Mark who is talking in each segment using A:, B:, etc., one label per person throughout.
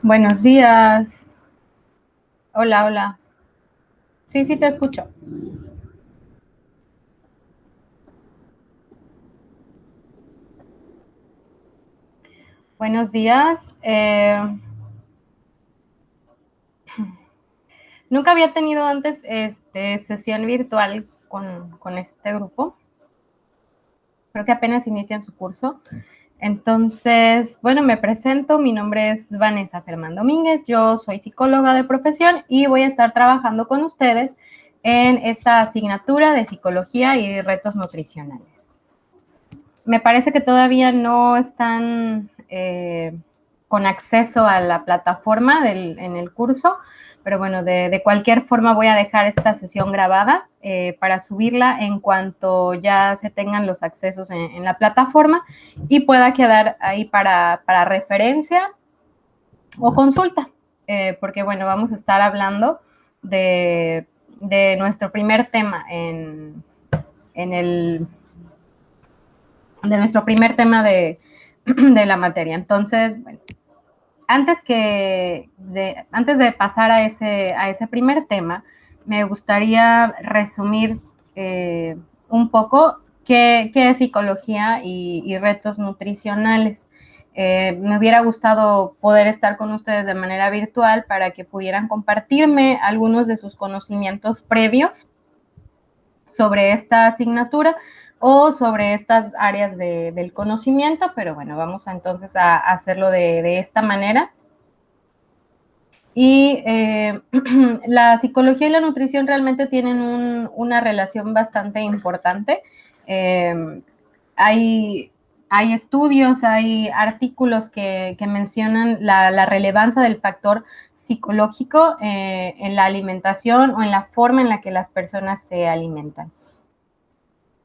A: Buenos días. Hola, hola. Sí, sí, te escucho. Buenos días. Nunca había tenido antes sesión virtual con este grupo. Creo que apenas inician su curso. Entonces, bueno, me presento. Mi nombre es Vanessa Fermán Domínguez. Yo soy psicóloga de profesión y voy a estar trabajando con ustedes en esta asignatura de psicología y retos nutricionales. Me parece que todavía no están con acceso a la plataforma en el curso, pero bueno, de cualquier forma voy a dejar esta sesión grabada para subirla en cuanto ya se tengan los accesos en la plataforma y pueda quedar ahí para referencia o consulta, porque bueno, vamos a estar hablando de nuestro primer tema en el de nuestro primer tema de la materia. Entonces, bueno, antes de pasar a ese primer tema, me gustaría resumir un poco qué es psicología y retos nutricionales. Me hubiera gustado poder estar con ustedes de manera virtual para que pudieran compartirme algunos de sus conocimientos previos sobre esta asignatura o sobre estas áreas del conocimiento, pero bueno, vamos entonces a hacerlo de esta manera. Y la psicología y la nutrición realmente tienen una relación bastante importante. Eh, hay, hay estudios, hay artículos que mencionan la relevancia del factor psicológico en la alimentación o en la forma en la que las personas se alimentan.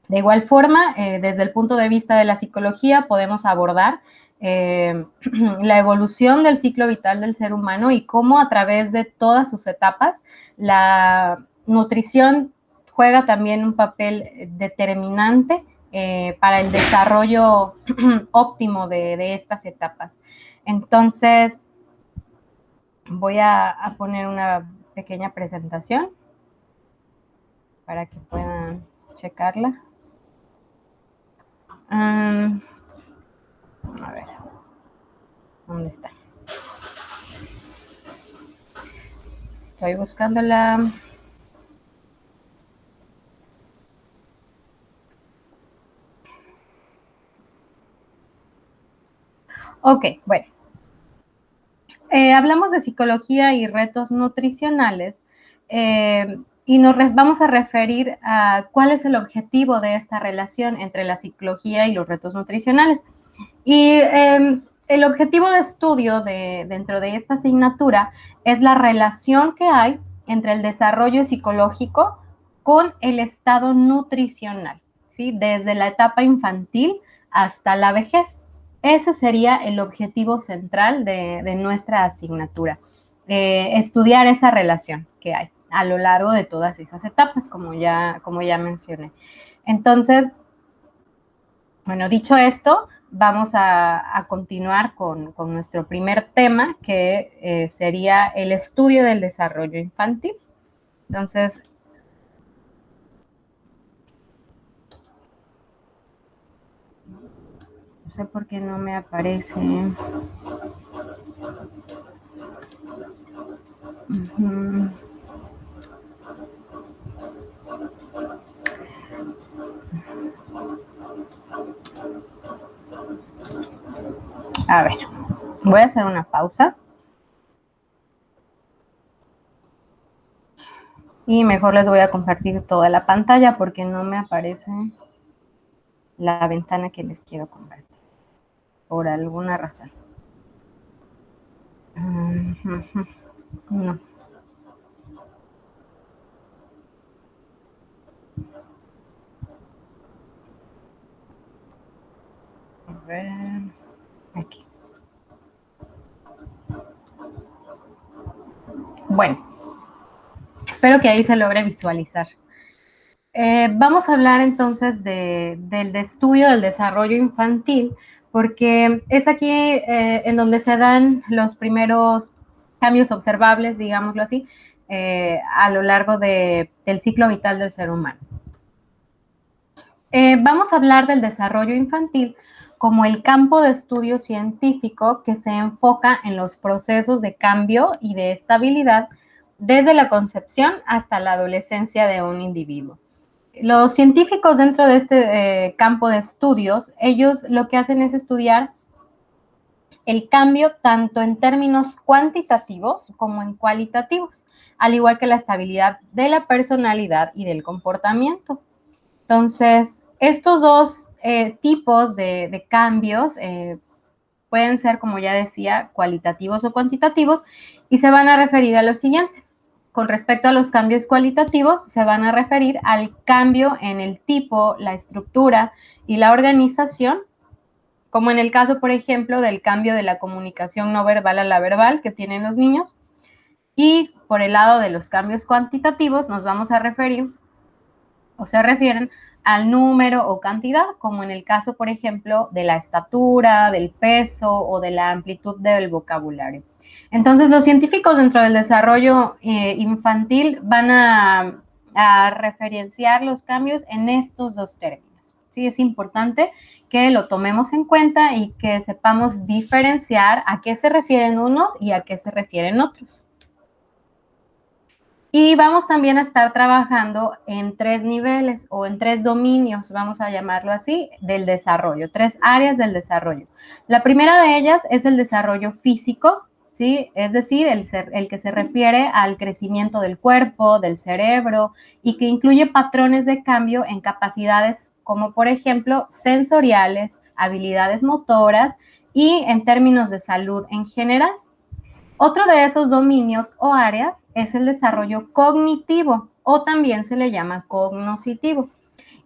A: De igual forma, desde el punto de vista de la psicología, podemos abordar la evolución del ciclo vital del ser humano y cómo a través de todas sus etapas la nutrición juega también un papel determinante para el desarrollo óptimo de estas etapas. Entonces, voy a poner una pequeña presentación para que puedan checarla. A ver, ¿dónde está? Estoy buscándola. Ok, bueno. Hablamos de psicología y retos nutricionales y vamos a referir a cuál es el objetivo de esta relación entre la psicología y los retos nutricionales. Y el objetivo de estudio dentro de esta asignatura es la relación que hay entre el desarrollo psicológico con el estado nutricional, ¿sí? Desde la etapa infantil hasta la vejez. Ese sería el objetivo central de nuestra asignatura, estudiar esa relación que hay a lo largo de todas esas etapas, como ya mencioné. Entonces, bueno, dicho esto, vamos a continuar con nuestro primer tema, que sería el estudio del desarrollo infantil. Entonces, no sé por qué no me aparece. A ver, voy a hacer una pausa. Y mejor les voy a compartir toda la pantalla porque no me aparece la ventana que les quiero compartir. Por alguna razón. No. A ver. Aquí. Bueno, espero que ahí se logre visualizar. Vamos a hablar entonces del estudio del desarrollo infantil, porque es aquí en donde se dan los primeros cambios observables, digámoslo así, a lo largo del ciclo vital del ser humano. Vamos a hablar del desarrollo infantil como el campo de estudio científico que se enfoca en los procesos de cambio y de estabilidad desde la concepción hasta la adolescencia de un individuo. Los científicos dentro de este campo de estudios, ellos lo que hacen es estudiar el cambio tanto en términos cuantitativos como en cualitativos, al igual que la estabilidad de la personalidad y del comportamiento. Entonces, estos dos tipos de cambios pueden ser, como ya decía, cualitativos o cuantitativos y se van a referir a lo siguiente. Con respecto a los cambios cualitativos, se van a referir al cambio en el tipo, la estructura y la organización, como en el caso, por ejemplo, del cambio de la comunicación no verbal a la verbal que tienen los niños. Y por el lado de los cambios cuantitativos, nos vamos a referir o se refieren al número o cantidad, como en el caso, por ejemplo, de la estatura, del peso o de la amplitud del vocabulario. Entonces, los científicos dentro del desarrollo infantil van a referenciar los cambios en estos dos términos. Sí, es importante que lo tomemos en cuenta y que sepamos diferenciar a qué se refieren unos y a qué se refieren otros. Y vamos también a estar trabajando en 3 niveles o en 3 dominios, vamos a llamarlo así, del desarrollo, 3 áreas del desarrollo. La primera de ellas es el desarrollo físico, ¿sí? Es decir, el que se refiere al crecimiento del cuerpo, del cerebro y que incluye patrones de cambio en capacidades como, por ejemplo, sensoriales, habilidades motoras y en términos de salud en general. Otro de esos dominios o áreas es el desarrollo cognitivo o también se le llama cognoscitivo.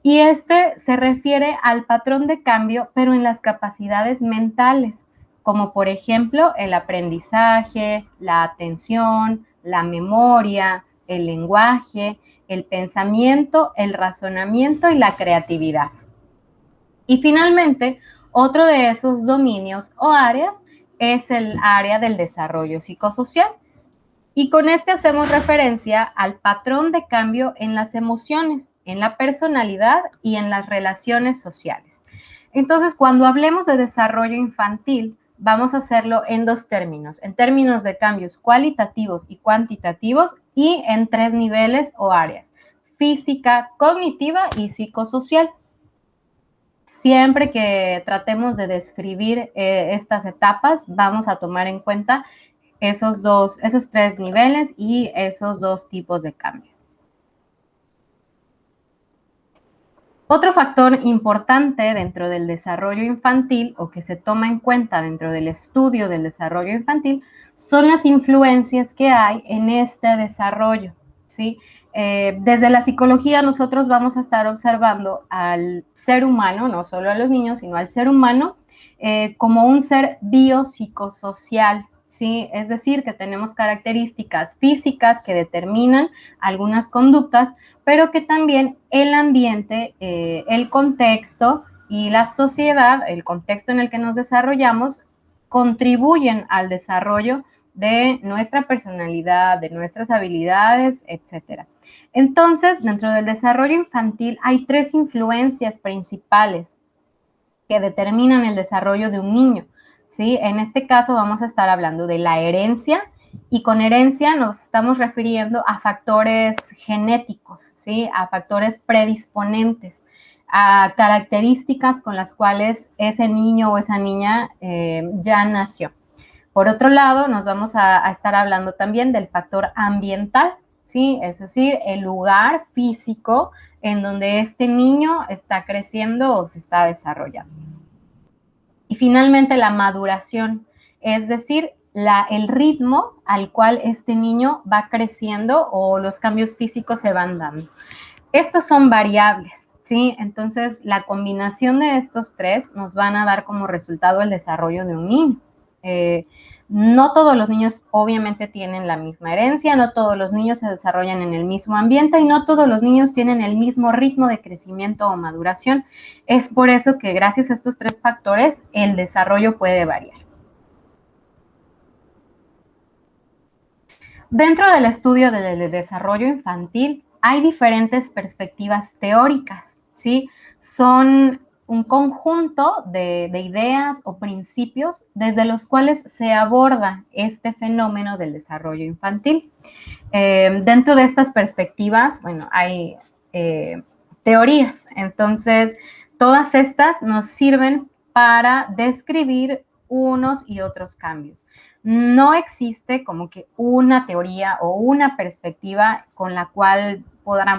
A: Y este se refiere al patrón de cambio, pero en las capacidades mentales, como por ejemplo el aprendizaje, la atención, la memoria, el lenguaje, el pensamiento, el razonamiento y la creatividad. Y finalmente, otro de esos dominios o áreas es el área del desarrollo psicosocial. Y con este hacemos referencia al patrón de cambio en las emociones, en la personalidad y en las relaciones sociales. Entonces, cuando hablemos de desarrollo infantil, vamos a hacerlo en 2 términos, en términos de cambios cualitativos y cuantitativos y en 3 niveles o áreas, física, cognitiva y psicosocial. Siempre que tratemos de describir estas etapas, vamos a tomar en cuenta esos 3 niveles y esos 2 tipos de cambio. Otro factor importante dentro del desarrollo infantil o que se toma en cuenta dentro del estudio del desarrollo infantil son las influencias que hay en este desarrollo, ¿sí? Desde la psicología nosotros vamos a estar observando al ser humano, no solo a los niños, sino al ser humano como un ser biopsicosocial, ¿sí? Es decir, que tenemos características físicas que determinan algunas conductas, pero que también el ambiente, el contexto y la sociedad, el contexto en el que nos desarrollamos, contribuyen al desarrollo de nuestra personalidad, de nuestras habilidades, etc. Entonces, dentro del desarrollo infantil hay 3 influencias principales que determinan el desarrollo de un niño, ¿sí? En este caso vamos a estar hablando de la herencia y con herencia nos estamos refiriendo a factores genéticos, ¿sí? A factores predisponentes, a características con las cuales ese niño o esa niña ya nació. Por otro lado, nos vamos a estar hablando también del factor ambiental, ¿sí? Es decir, el lugar físico en donde este niño está creciendo o se está desarrollando. Y finalmente la maduración, es decir, el ritmo al cual este niño va creciendo o los cambios físicos se van dando. Estos son variables, ¿sí? Entonces, la combinación de estos 3 nos van a dar como resultado el desarrollo de un niño. No todos los niños obviamente tienen la misma herencia, no todos los niños se desarrollan en el mismo ambiente y no todos los niños tienen el mismo ritmo de crecimiento o maduración. Es por eso que gracias a estos 3 factores el desarrollo puede variar. Dentro del estudio del desarrollo infantil hay diferentes perspectivas teóricas, ¿sí? Son un conjunto de ideas o principios desde los cuales se aborda este fenómeno del desarrollo infantil. Dentro de estas perspectivas, bueno, hay teorías. Entonces, todas estas nos sirven para describir unos y otros cambios. No existe como que una teoría o una perspectiva con la cual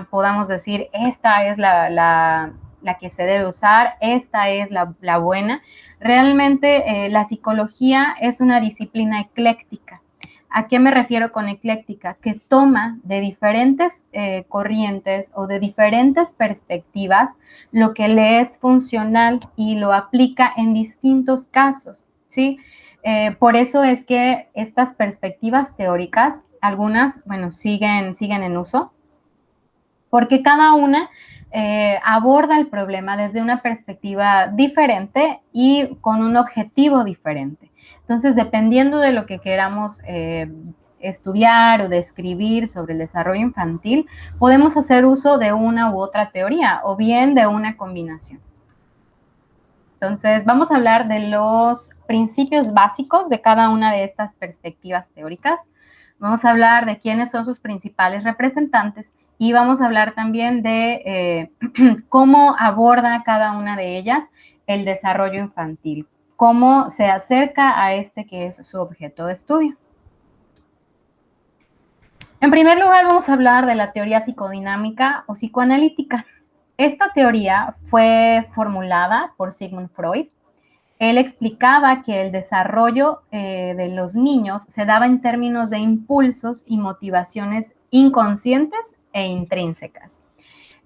A: podamos decir, esta es la que se debe usar, esta es la buena. Realmente la psicología es una disciplina ecléctica. ¿A qué me refiero con ecléctica? Que toma de diferentes corrientes o de diferentes perspectivas lo que le es funcional y lo aplica en distintos casos, ¿sí? Por eso es que estas perspectivas teóricas, algunas, bueno, siguen en uso, porque cada una aborda el problema desde una perspectiva diferente y con un objetivo diferente. Entonces, dependiendo de lo que queramos estudiar o describir sobre el desarrollo infantil, podemos hacer uso de una u otra teoría o bien de una combinación. Entonces, vamos a hablar de los principios básicos de cada una de estas perspectivas teóricas. Vamos a hablar de quiénes son sus principales representantes y vamos a hablar también de cómo aborda cada una de ellas el desarrollo infantil, cómo se acerca a este que es su objeto de estudio. En primer lugar, vamos a hablar de la teoría psicodinámica o psicoanalítica. Esta teoría fue formulada por Sigmund Freud. Él explicaba que el desarrollo de los niños se daba en términos de impulsos y motivaciones inconscientes e intrínsecas.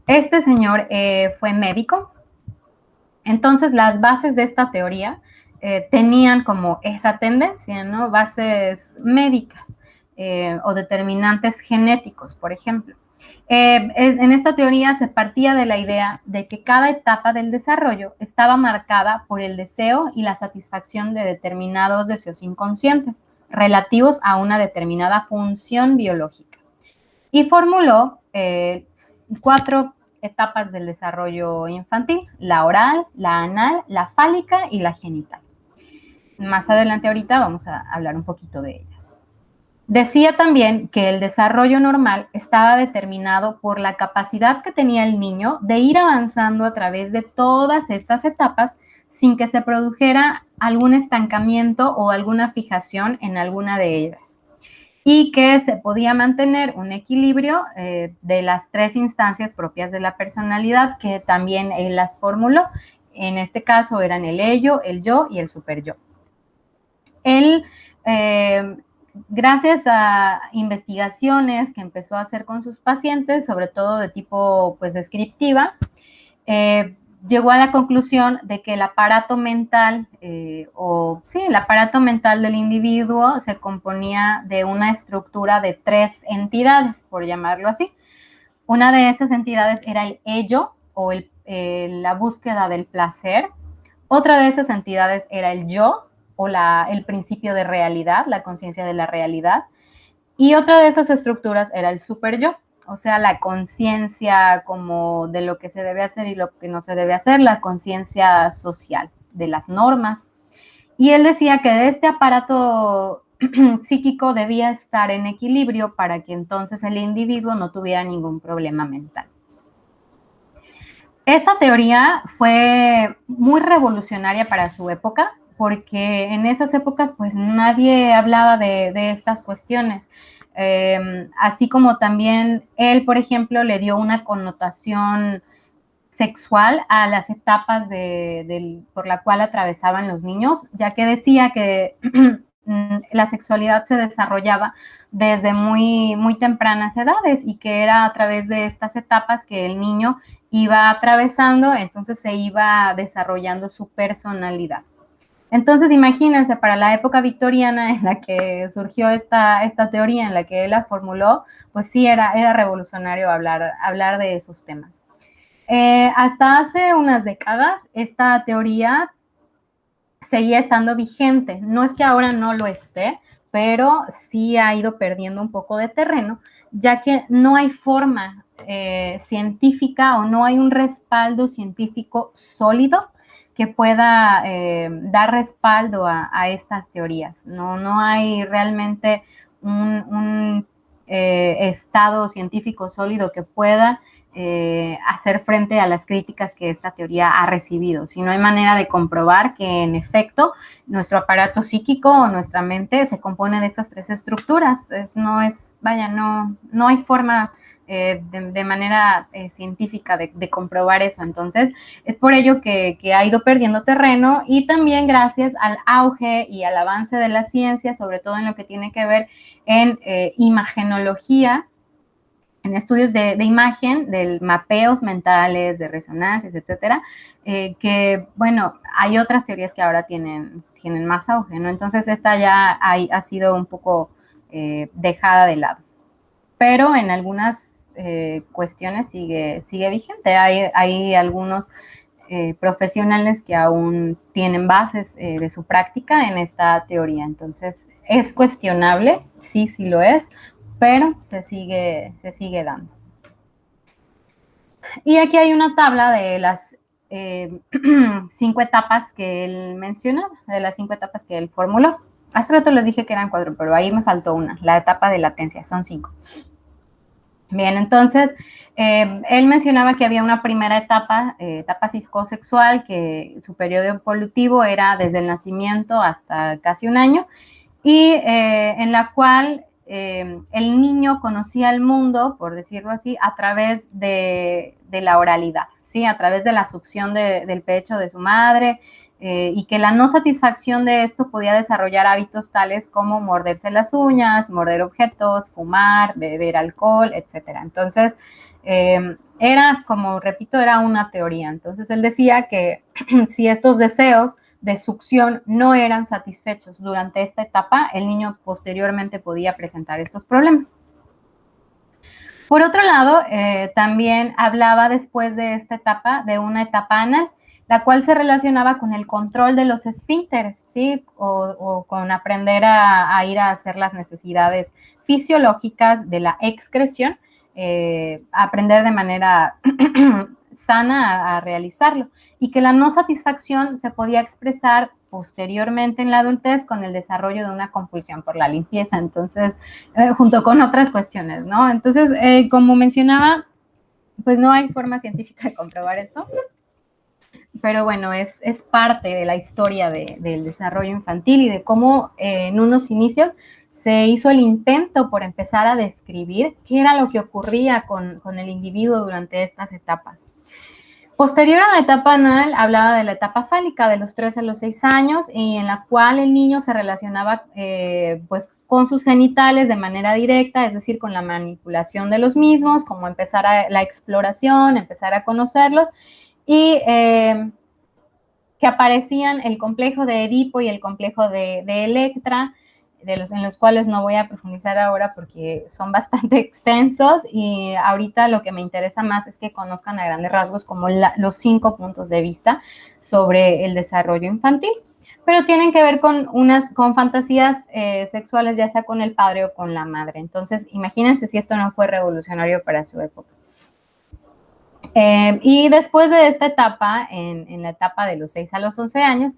A: Este señor fue médico, entonces las bases de esta teoría tenían como esa tendencia, ¿no? Bases médicas o determinantes genéticos, por ejemplo. En esta teoría se partía de la idea de que cada etapa del desarrollo estaba marcada por el deseo y la satisfacción de determinados deseos inconscientes relativos a una determinada función biológica. Y formuló 4 etapas del desarrollo infantil: la oral, la anal, la fálica y la genital. Más adelante ahorita vamos a hablar un poquito de ellas. Decía también que el desarrollo normal estaba determinado por la capacidad que tenía el niño de ir avanzando a través de todas estas etapas sin que se produjera algún estancamiento o alguna fijación en alguna de ellas. Y que se podía mantener un equilibrio de las 3 instancias propias de la personalidad, que también él las formuló. En este caso eran el ello, el yo y el superyo. Él gracias a investigaciones que empezó a hacer con sus pacientes, sobre todo de tipo pues descriptivas, llegó a la conclusión de que el aparato mental, el aparato mental del individuo se componía de una estructura de 3 entidades, por llamarlo así. Una de esas entidades era el ello o la búsqueda del placer. Otra de esas entidades era el yo, o el principio de realidad, la conciencia de la realidad. Y otra de esas estructuras era el superyo, o sea, la conciencia como de lo que se debe hacer y lo que no se debe hacer, la conciencia social de las normas. Y él decía que de este aparato psíquico debía estar en equilibrio para que entonces el individuo no tuviera ningún problema mental. Esta teoría fue muy revolucionaria para su época, porque en esas épocas pues nadie hablaba de estas cuestiones. Así como también él, por ejemplo, le dio una connotación sexual a las etapas por la cual atravesaban los niños, ya que decía que la sexualidad se desarrollaba desde muy, muy tempranas edades y que era a través de estas etapas que el niño iba atravesando, entonces se iba desarrollando su personalidad. Entonces, imagínense, para la época victoriana en la que surgió esta teoría, en la que él la formuló, pues sí era revolucionario hablar de esos temas. Hasta hace unas décadas, esta teoría seguía estando vigente. No es que ahora no lo esté, pero sí ha ido perdiendo un poco de terreno, ya que no hay forma científica o no hay un respaldo científico sólido que pueda dar respaldo a estas teorías. No hay realmente un estado científico sólido que pueda hacer frente a las críticas que esta teoría ha recibido. Si no hay manera de comprobar que en efecto nuestro aparato psíquico o nuestra mente se compone de esas tres estructuras. No hay forma de manera científica de comprobar eso. Entonces, es por ello que ha ido perdiendo terreno y también gracias al auge y al avance de la ciencia, sobre todo en lo que tiene que ver en imagenología, en estudios de imagen, de mapeos mentales, de resonancias, etcétera, que, bueno, hay otras teorías que ahora tienen más auge, ¿no? Entonces, esta ya ha sido un poco dejada de lado. Pero en algunas cuestiones sigue vigente. Hay algunos profesionales que aún tienen bases de su práctica en esta teoría. Entonces, es cuestionable, sí lo es, pero se sigue dando. Y aquí hay una tabla de las 5 etapas que él mencionaba, de las 5 etapas que él formuló. Hace rato les dije que eran 4, pero ahí me faltó una, la etapa de latencia, son 5. Bien, entonces, él mencionaba que había una primera etapa, etapa psicosexual, que su periodo evolutivo era desde el nacimiento hasta casi un año, y en la cual el niño conocía el mundo, por decirlo así, a través de la oralidad, ¿sí? A través de la succión del pecho de su madre, y que la no satisfacción de esto podía desarrollar hábitos tales como morderse las uñas, morder objetos, fumar, beber alcohol, etcétera. Entonces, era, como repito, era una teoría. Entonces, él decía que si estos deseos de succión no eran satisfechos durante esta etapa, el niño posteriormente podía presentar estos problemas. Por otro lado, también hablaba después de esta etapa de una etapa anal, la cual se relacionaba con el control de los esfínteres, ¿sí? O con aprender a ir a hacer las necesidades fisiológicas de la excreción, aprender de manera sana a realizarlo, y que la no satisfacción se podía expresar posteriormente en la adultez con el desarrollo de una compulsión por la limpieza, entonces, junto con otras cuestiones, ¿no? Entonces, como mencionaba, pues no hay forma científica de comprobar esto, pero bueno, es parte de la historia del desarrollo infantil y de cómo en unos inicios se hizo el intento por empezar a describir qué era lo que ocurría con el individuo durante estas etapas. Posterior a la etapa anal, hablaba de la etapa fálica de los 3 a los 6 años, y en la cual el niño se relacionaba pues con sus genitales de manera directa, es decir, con la manipulación de los mismos, como empezar la exploración, empezar a conocerlos, y que aparecían el complejo de Edipo y el complejo de Electra, en los cuales no voy a profundizar ahora porque son bastante extensos, y ahorita lo que me interesa más es que conozcan a grandes rasgos como los 5 puntos de vista sobre el desarrollo infantil, pero tienen que ver con fantasías sexuales, ya sea con el padre o con la madre. Entonces, imagínense si esto no fue revolucionario para su época. Y después de esta etapa, en la etapa de los 6 a los 11 años,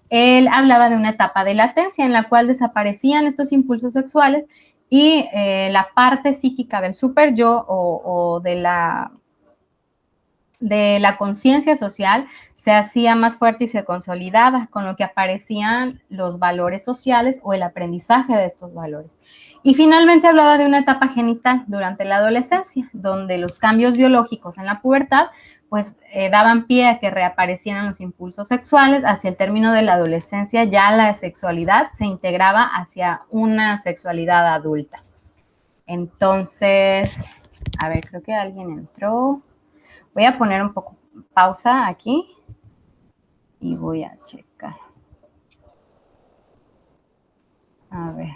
A: él hablaba de una etapa de latencia en la cual desaparecían estos impulsos sexuales y la parte psíquica del super yo o de la conciencia social se hacía más fuerte y se consolidaba, con lo que aparecían los valores sociales o el aprendizaje de estos valores. Y finalmente hablaba de una etapa genital durante la adolescencia, donde los cambios biológicos en la pubertad pues daban pie a que reaparecieran los impulsos sexuales. Hacia el término de la adolescencia ya la sexualidad se integraba hacia una sexualidad adulta. Entonces, a ver, creo que alguien entró. Voy a poner un poco pausa aquí y voy a checar. A ver.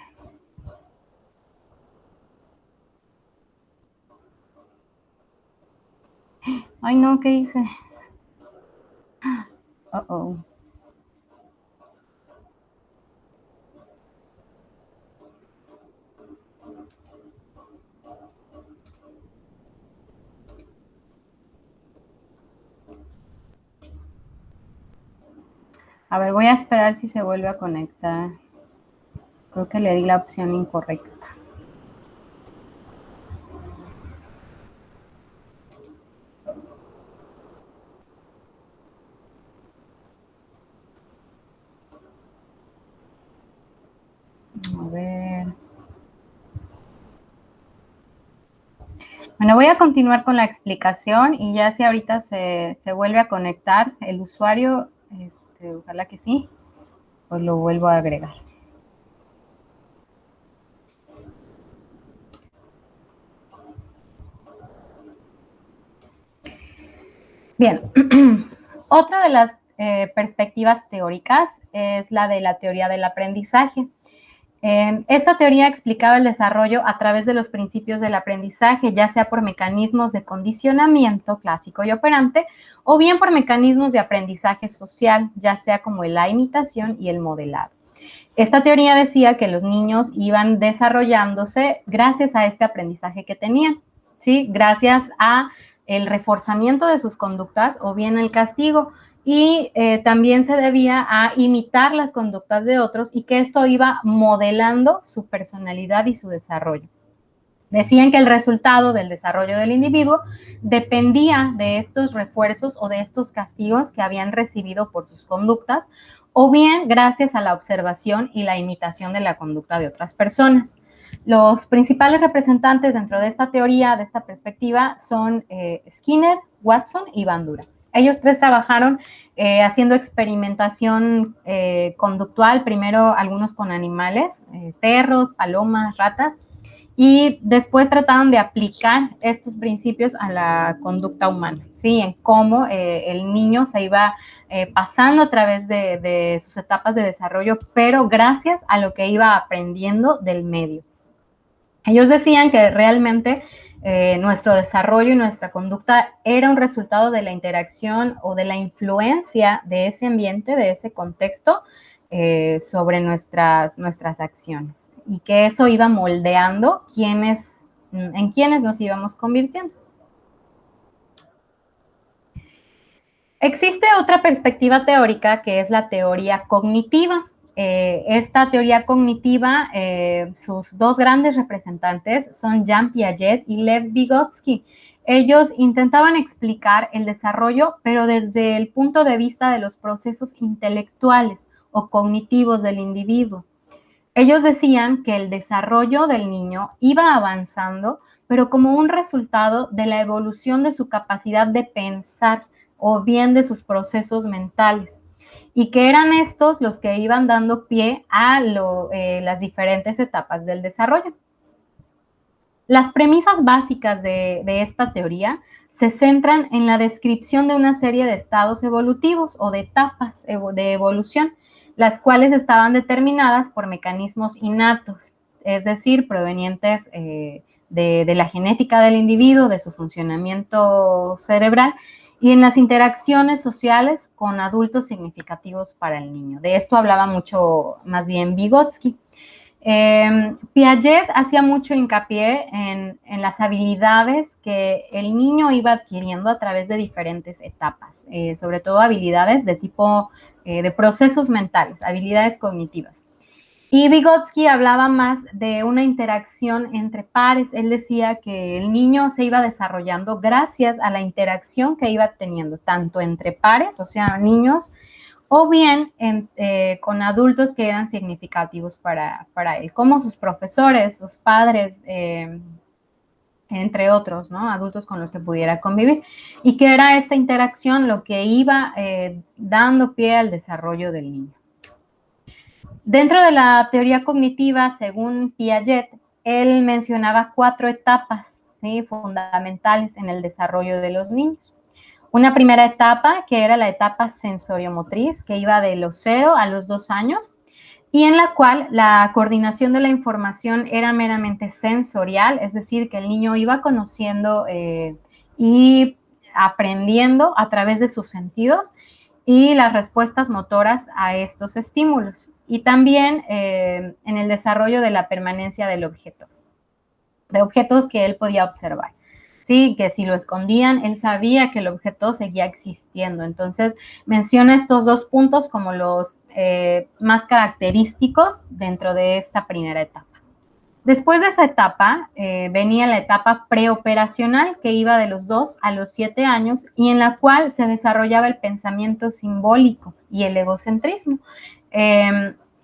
A: Ay, no, ¿qué hice? Uh-oh. A ver, voy a esperar si se vuelve a conectar. Creo que le di la opción incorrecta. A ver. Bueno, voy a continuar con la explicación y ya si ahorita se vuelve a conectar el usuario, ojalá que sí, pues lo vuelvo a agregar. Bien, otra de las perspectivas teóricas es la de la teoría del aprendizaje. Esta teoría explicaba el desarrollo a través de los principios del aprendizaje, ya sea por mecanismos de condicionamiento clásico y operante, o bien por mecanismos de aprendizaje social, ya sea como la imitación y el modelado. Esta teoría decía que los niños iban desarrollándose gracias a este aprendizaje que tenían, ¿sí? Gracias a el reforzamiento de sus conductas o bien el castigo. Y también se debía a imitar las conductas de otros y que esto iba modelando su personalidad y su desarrollo. Decían que el resultado del desarrollo del individuo dependía de estos refuerzos o de estos castigos que habían recibido por sus conductas, o bien gracias a la observación y la imitación de la conducta de otras personas. Los principales representantes dentro de esta teoría, de esta perspectiva, son Skinner, Watson y Bandura. Ellos tres trabajaron haciendo experimentación conductual, primero algunos con animales, perros, palomas, ratas, y después trataron de aplicar estos principios a la conducta humana, ¿sí? En cómo el niño se iba pasando a través de sus etapas de desarrollo, pero gracias a lo que iba aprendiendo del medio. Ellos decían que realmente nuestro desarrollo y nuestra conducta era un resultado de la interacción o de la influencia de ese ambiente, de ese contexto, sobre nuestras acciones, y que eso iba moldeando en quienes nos íbamos convirtiendo. Existe otra perspectiva teórica que es la teoría cognitiva. Esta teoría cognitiva, sus dos grandes representantes son Jean Piaget y Lev Vygotsky. Ellos intentaban explicar el desarrollo, pero desde el punto de vista de los procesos intelectuales o cognitivos del individuo. Ellos decían que el desarrollo del niño iba avanzando, pero como un resultado de la evolución de su capacidad de pensar o bien de sus procesos mentales, y que eran estos los que iban dando pie a las diferentes etapas del desarrollo. Las premisas básicas de esta teoría se centran en la descripción de una serie de estados evolutivos o de etapas de evolución, las cuales estaban determinadas por mecanismos innatos, es decir, provenientes de la genética del individuo, de su funcionamiento cerebral y en las interacciones sociales con adultos significativos para el niño. De esto hablaba mucho más bien Vygotsky. Piaget hacía mucho hincapié en las habilidades que el niño iba adquiriendo a través de diferentes etapas, sobre todo habilidades de tipo de procesos mentales, habilidades cognitivas. Y Vygotsky hablaba más de una interacción entre pares. Él decía que el niño se iba desarrollando gracias a la interacción que iba teniendo, tanto entre pares, o sea, niños, o bien con adultos que eran significativos para él, como sus profesores, sus padres, entre otros, ¿no? Adultos con los que pudiera convivir, y que era esta interacción lo que iba dando pie al desarrollo del niño. Dentro de la teoría cognitiva, según Piaget, él mencionaba 4 etapas, ¿sí?, fundamentales en el desarrollo de los niños. Una primera etapa, que era la etapa sensoriomotriz, que iba de los 0 a los 2 años, y en la cual la coordinación de la información era meramente sensorial, es decir, que el niño iba conociendo y aprendiendo a través de sus sentidos y las respuestas motoras a estos estímulos, y también en el desarrollo de la permanencia del objeto, de objetos que él podía observar. Sí, que si lo escondían, él sabía que el objeto seguía existiendo. Entonces, menciona estos dos puntos como los más característicos dentro de esta primera etapa. Después de esa etapa, venía la etapa preoperacional, que iba de los 2 a los 7 años, y en la cual se desarrollaba el pensamiento simbólico y el egocentrismo.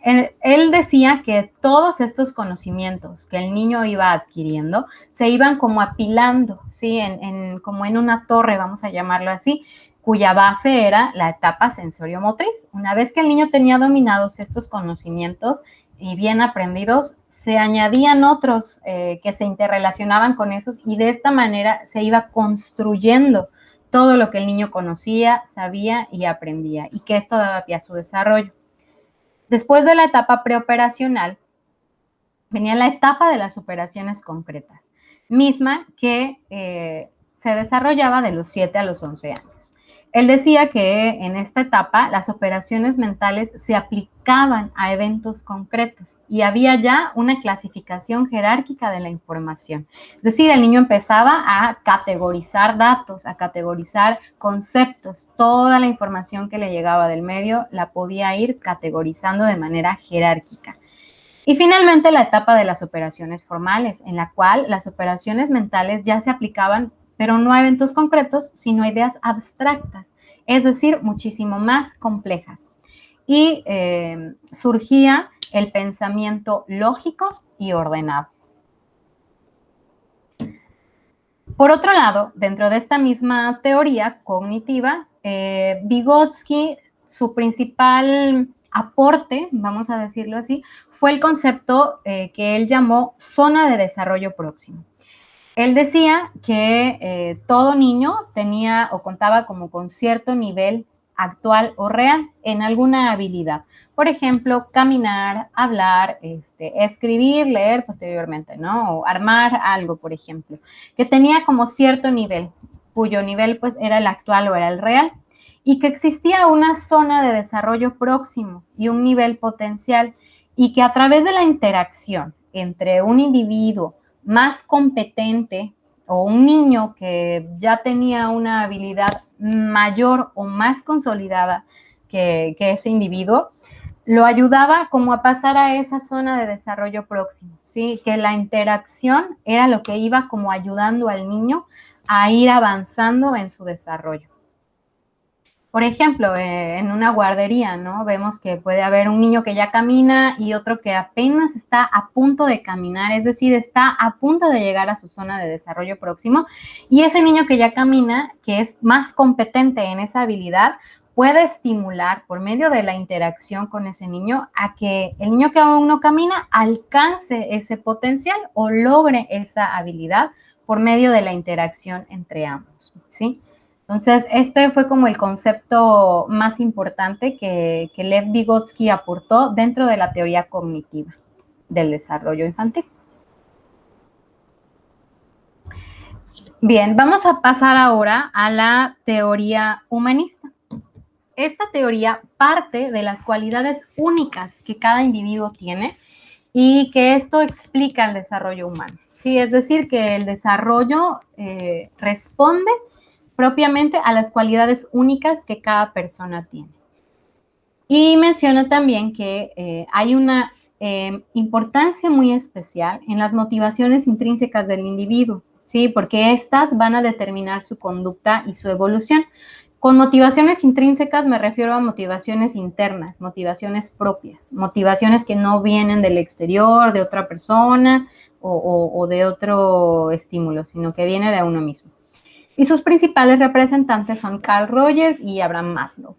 A: Él decía que todos estos conocimientos que el niño iba adquiriendo se iban como apilando, ¿sí? Como en una torre, vamos a llamarlo así, cuya base era la etapa sensoriomotriz. Una vez que el niño tenía dominados estos conocimientos y bien aprendidos, se añadían otros que se interrelacionaban con esos, y de esta manera se iba construyendo todo lo que el niño conocía, sabía y aprendía, y que esto daba pie a su desarrollo. Después de la etapa preoperacional, venía la etapa de las operaciones concretas, misma que se desarrollaba de los 7 a los 11 años. Él decía que en esta etapa las operaciones mentales se aplicaban a eventos concretos y había ya una clasificación jerárquica de la información. Es decir, el niño empezaba a categorizar datos, a categorizar conceptos. Toda la información que le llegaba del medio la podía ir categorizando de manera jerárquica. Y finalmente la etapa de las operaciones formales, en la cual las operaciones mentales ya se aplicaban, pero no a eventos concretos, sino a ideas abstractas, es decir, muchísimo más complejas. Y surgía el pensamiento lógico y ordenado. Por otro lado, dentro de esta misma teoría cognitiva, Vygotsky, su principal aporte, vamos a decirlo así, fue el concepto que él llamó zona de desarrollo próximo. Él decía que todo niño tenía o contaba como con cierto nivel actual o real en alguna habilidad. Por ejemplo, caminar, hablar, escribir, leer posteriormente, ¿no? O armar algo, por ejemplo, que tenía como cierto nivel, cuyo nivel pues era el actual o era el real, y que existía una zona de desarrollo próximo y un nivel potencial, y que a través de la interacción entre un individuo más competente o un niño que ya tenía una habilidad mayor o más consolidada que ese individuo, lo ayudaba como a pasar a esa zona de desarrollo próximo, ¿sí? Que la interacción era lo que iba como ayudando al niño a ir avanzando en su desarrollo. Por ejemplo, en una guardería, ¿no? Vemos que puede haber un niño que ya camina y otro que apenas está a punto de caminar, es decir, está a punto de llegar a su zona de desarrollo próximo, y ese niño que ya camina, que es más competente en esa habilidad, puede estimular por medio de la interacción con ese niño a que el niño que aún no camina alcance ese potencial o logre esa habilidad por medio de la interacción entre ambos, ¿sí? Entonces, este fue como el concepto más importante que Lev Vygotsky aportó dentro de la teoría cognitiva del desarrollo infantil. Bien, vamos a pasar ahora a la teoría humanista. Esta teoría parte de las cualidades únicas que cada individuo tiene y que esto explica el desarrollo humano. Sí, es decir, que el desarrollo responde propiamente a las cualidades únicas que cada persona tiene. Y menciona también que hay una importancia muy especial en las motivaciones intrínsecas del individuo, ¿sí? Porque estas van a determinar su conducta y su evolución. Con motivaciones intrínsecas me refiero a motivaciones internas, motivaciones propias, motivaciones que no vienen del exterior, de otra persona o de otro estímulo, sino que viene de uno mismo. Y sus principales representantes son Carl Rogers y Abraham Maslow.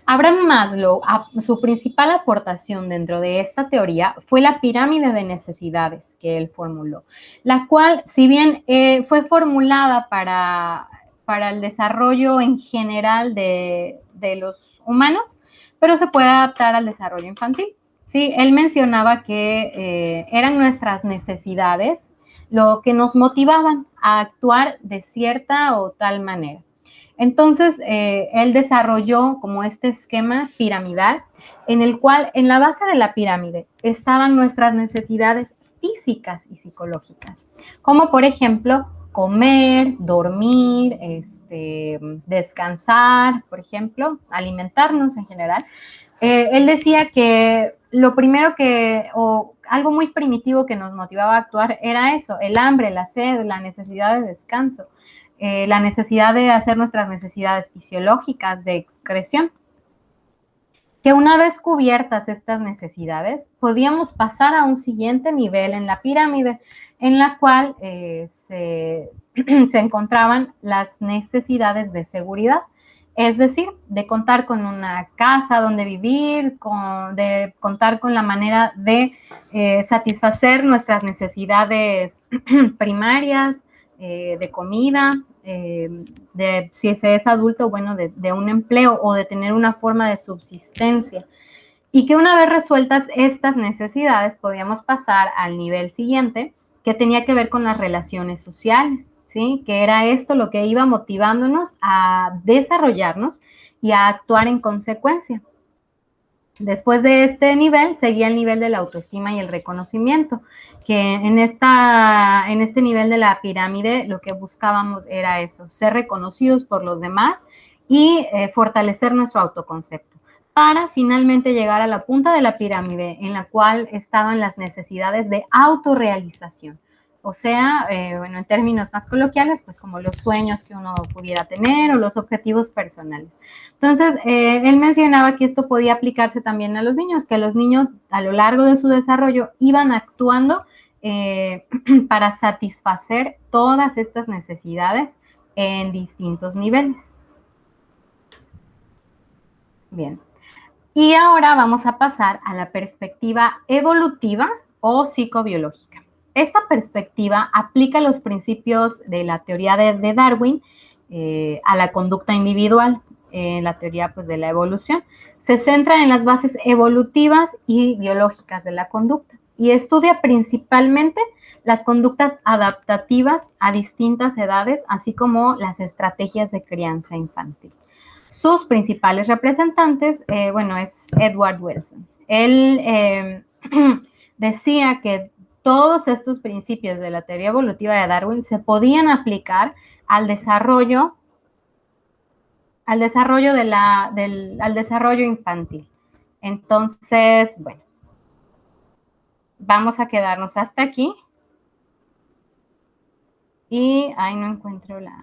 A: Abraham Maslow, su principal aportación dentro de esta teoría fue la pirámide de necesidades que él formuló, la cual, si bien fue formulada para el desarrollo en general de los humanos, pero se puede adaptar al desarrollo infantil. Sí, él mencionaba que eran nuestras necesidades lo que nos motivaban a actuar de cierta o tal manera. Entonces, él desarrolló como este esquema piramidal en el cual en la base de la pirámide estaban nuestras necesidades físicas y psicológicas, como por ejemplo comer, dormir, descansar, por ejemplo, alimentarnos en general. Él decía que lo primero o algo muy primitivo que nos motivaba a actuar era eso, el hambre, la sed, la necesidad de descanso, la necesidad de hacer nuestras necesidades fisiológicas de excreción. Que una vez cubiertas estas necesidades, podíamos pasar a un siguiente nivel en la pirámide, en la cual se encontraban las necesidades de seguridad. Es decir, de contar con una casa donde vivir, de contar con la manera de satisfacer nuestras necesidades primarias, de comida, si se es adulto, bueno, de un empleo o de tener una forma de subsistencia. Y que una vez resueltas estas necesidades, podíamos pasar al nivel siguiente, que tenía que ver con las relaciones sociales, ¿sí? Que era esto lo que iba motivándonos a desarrollarnos y a actuar en consecuencia. Después de este nivel, seguía el nivel de la autoestima y el reconocimiento, que en este nivel de la pirámide lo que buscábamos era eso, ser reconocidos por los demás y fortalecer nuestro autoconcepto, para finalmente llegar a la punta de la pirámide en la cual estaban las necesidades de autorrealización. O sea, bueno, en términos más coloquiales, pues como los sueños que uno pudiera tener o los objetivos personales. Entonces, él mencionaba que esto podía aplicarse también a los niños, que los niños a lo largo de su desarrollo iban actuando para satisfacer todas estas necesidades en distintos niveles. Bien. Y ahora vamos a pasar a la perspectiva evolutiva o psicobiológica. Esta perspectiva aplica los principios de la teoría de Darwin a la conducta individual, la teoría pues, de la evolución. Se centra en las bases evolutivas y biológicas de la conducta y estudia principalmente las conductas adaptativas a distintas edades, así como las estrategias de crianza infantil. Sus principales representantes, bueno, es Edward Wilson. Él decía que todos estos principios de la teoría evolutiva de Darwin se podían aplicar al desarrollo al desarrollo infantil. Entonces, bueno, vamos a quedarnos hasta aquí. Y ahí no encuentro la...